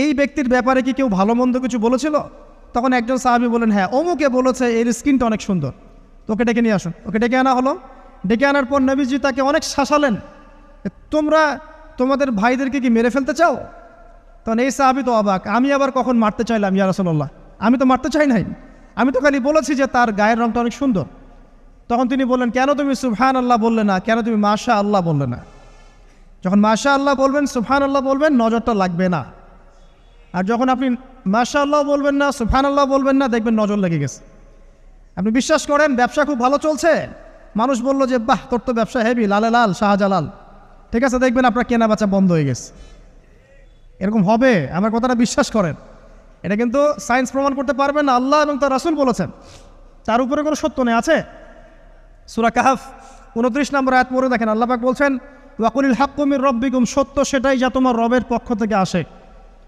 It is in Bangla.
এই ব্যক্তির ব্যাপারে কি কেউ ভালো মন্দ কিছু বলেছিল? তখন একজন সাহাবী বলেন, হ্যাঁ, অমুকে বলেছে এর স্কিনটা অনেক সুন্দর, ওকে ডেকে নিয়ে আসুন। ওকে ডেকে আনা হলো। ডেকে আনার পর নবীজি তাকে অনেক শাসালেন, তোমরা তোমাদের ভাইদেরকে কি মেরে ফেলতে চাও? তখন এই সাহাবী তো অবাক, আমি আবার কখন মারতে চাইলাম ইয়া রাসূলুল্লাহ? আমি তো মারতে চাই নাই, আমি তো খালি বলেছি যে তার গায়ের রংটা অনেক সুন্দর। তখন তিনি বললেন, কেন তুমি সুবহানাল্লাহ বললে না, কেন তুমি মাশাআল্লাহ বললে না? যখন মাশাআল্লাহ বলবেন, সুবহানাল্লাহ বলবেন, নজরটা লাগবে না। আর যখন আপনি মাশাআল্লাহ বলবেন না, সুবহানাল্লাহ বলবেন না, দেখবেন নজর লেগে গেছে। আপনি বিশ্বাস করেন ব্যবসা খুব ভালো চলছে, মানুষ বলল যে বাহ তোর তো ব্যবসা হেভি, লালে লাল শাহজালাল, ঠিক আছে, দেখবেন আপনার কেনা বেচা বন্ধ হয়ে গেছে। এরকম হবে, আমার কথাটা বিশ্বাস করেন। এটা কিন্তু সায়েন্স প্রমাণ করতে পারবেন না, আল্লাহ এবং তার রাসূল বলেছেন, তার উপরে কোনো সত্য নেই। আছে সূরা কাহফ 29 নম্বর আয়াত পড়ে দেখেন, আল্লাহ পাক বলছেন, ওয়াকুলিল হাক্কু মির রাব্বিকুম, সত্য সেটাই যা তোমার রবের পক্ষ থেকে আসে।